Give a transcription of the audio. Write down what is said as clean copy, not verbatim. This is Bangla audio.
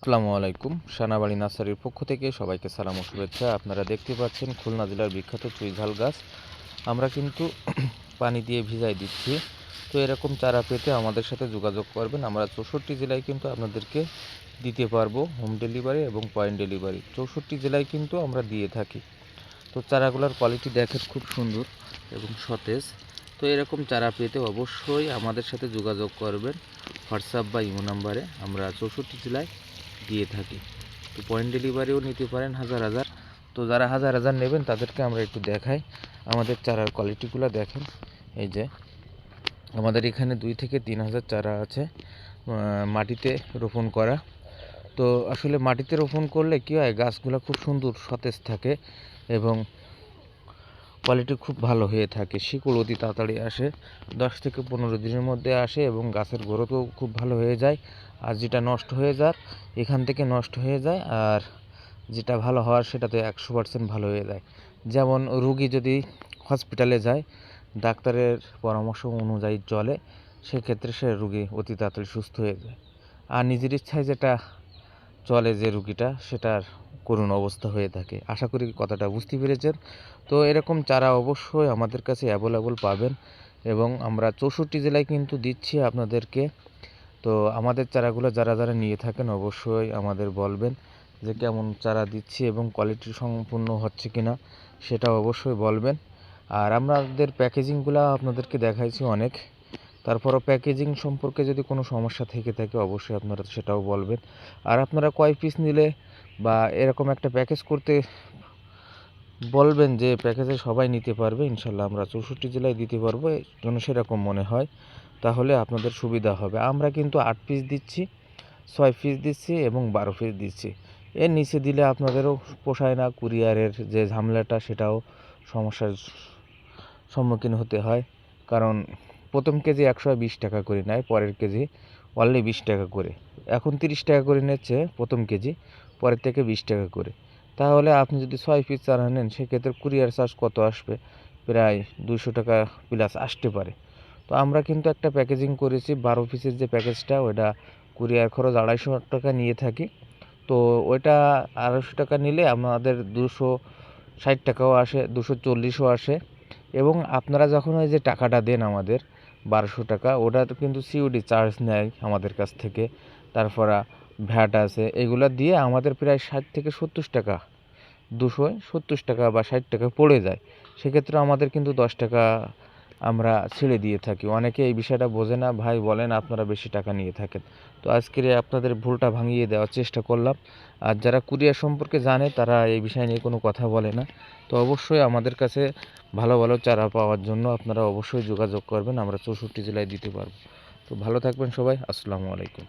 আসসালামু আলাইকুম। সানাবাড়ি নার্সারির পক্ষ থেকে সবাইকে সালাম ও শুভেচ্ছা। আপনারা দেখতে পাচ্ছেন খুলনা জেলার বিখ্যাত চুইঝাল গাছ আমরা কিন্তু পানি দিয়ে ভিজাই দিচ্ছি। তো এরকম চারা পেতে আমাদের সাথে যোগাযোগ করবেন। আমরা 64 জেলায় কিন্তু আপনাদেরকে দিতে পারবো হোম ডেলিভারি এবং পয়েন্ট ডেলিভারি। 64 জেলায় কিন্তু আমরা দিয়ে থাকি। তো চারাগুলোর কোয়ালিটি দেখেন খুব সুন্দর এবং সতেজ। তো এরকম চারা পেতে অবশ্যই আমাদের সাথে যোগাযোগ করবেন হোয়াটসঅ্যাপ বা ইমো নাম্বারে। আমরা 64 জেলায় দিয়ে থাকি। তো পয়েন্ট ডেলিভারিও নিতে পারেন হাজার হাজার। তো যারা হাজার হাজার নেবেন তাদেরকে আমরা একটু দেখাই। আমাদের চারার কোয়ালিটিগুলো দেখেন। এই যে আমাদের এখানে 2 থেকে 3 হাজার চারা আছে মাটিতে রোপণ করা। তো আসলে মাটিতে রোপণ করলে কী হয়, গাছগুলো খুব সুন্দর সতেজ থাকে এবং কোয়ালিটি খুব ভালো হয়ে থাকে। শিকড় অতি তাড়াতাড়ি আসে, 10 থেকে 15 দিনের মধ্যে আসে এবং গাছের গ্রোথও খুব ভালো হয়ে যায়। আর যেটা নষ্ট হয়ে যায় এখান থেকে নষ্ট হয়ে যায়, আর যেটা ভালো হওয়ার সেটা তো 100% ভালো হয়ে যায়। যেমন রুগী যদি হসপিটালে যায়, ডাক্তারের পরামর্শ অনুযায়ী চলে, সেক্ষেত্রে সে রুগী অতি তাড়াতাড়ি সুস্থ হয়ে যায়। আর নিজের ইচ্ছায় যেটা চলে যে রুগীটা, সেটার করুণ অবস্থা হয়ে থাকে। আশা করি কথাটা বুঝতে পেরেছেন। তো এরকম চারা অবশ্যই আমাদের কাছে অ্যাভেলেবল পাবেন এবং আমরা 64 জেলায় কিন্তু দিচ্ছি আপনাদেরকে। তো আমাদের চারাগুলো যারা যারা নিয়ে থাকেন অবশ্যই আমাদের বলবেন যে কেমন চারা দিচ্ছি এবং কোয়ালিটি সম্পূর্ণ হচ্ছে কিনা, সেটা অবশ্যই বলবেন। আর আমাদের প্যাকেজিংগুলো আপনাদেরকে দেখাইছি অনেক, তারপরও প্যাকেজিং সম্পর্কে যদি কোনো সমস্যা থেকে থাকে অবশ্যই আপনারা সেটাও বলবেন। আর আপনারা কয় পিস নিলে বা এরকম একটা প্যাকেজ করতে বলবেন যে প্যাকেজে সবাই নিতে পারবে, ইনশাল্লাহ আমরা 64 জেলায় দিতে পারবো যেন সেরকম মনে হয়, তাহলে আপনাদের সুবিধা হবে। আমরা কিন্তু 8 পিস দিচ্ছি, 6 পিস দিচ্ছি এবং 12 পিস দিচ্ছি। এর নিচে দিলে আপনাদেরও পোষায় না, কুরিয়ারের যে ঝামেলাটা সেটাও সমস্যার সম্মুখীন হতে হয়। কারণ প্রথম কেজি 120 টাকা করে নেয়, পরের কেজি অনলি 20 টাকা করে। এখন 30 টাকা করে নিচ্ছে প্রথম কেজি, পরের থেকে 20 টাকা করে। তাহলে আপনি যদি 6 পিস চারা নেন সেক্ষেত্রে কুরিয়ার চার্জ কত আসবে? প্রায় 200 টাকা প্লাস আসতে পারে। তো আমরা কিন্তু একটা প্যাকেজিং করেছি 12 পিসের যে প্যাকেজটা, ওটা কুরিয়ার খরচ 250 টাকা নিয়ে থাকি। তো ওইটা 250 টাকা নিলে আমাদের 260 টাকাও আসে, 240ও আসে। এবং আপনারা যখন ওই যে টাকাটা দেন আমাদের 1200 টাকা, ওটা কিন্তু সিওডি চার্জ নেয় আমাদের কাছ থেকে, তারপর ভ্যাট আছে, এগুলো দিয়ে আমাদের প্রায় 60 থেকে 70 টাকা, 270 টাকা বা 60 টাকা পড়ে যায়। সেক্ষেত্রে আমাদের কিন্তু 10 টাকা আমরা ছেড়ে দিয়ে থাকি। অনেকে এই বিষয়টা বোঝে না, ভাই বলেন আপনারা বেশি টাকা নিয়ে থাকেন। তো আজকের আপনাদের ভুলটা ভাঙিয়ে দেওয়ার চেষ্টা করলাম। আর যারা কুরিয়ার সম্পর্কে জানে তারা এই বিষয় নিয়ে কোনো কথা বলে না। তো অবশ্যই আমাদের কাছে ভালো ভালো চারা পাওয়ার জন্য আপনারা অবশ্যই যোগাযোগ করবেন, আমরা 64 জেলায় দিতে পারবো। তো ভালো থাকবেন সবাই, আসসালামু আলাইকুম।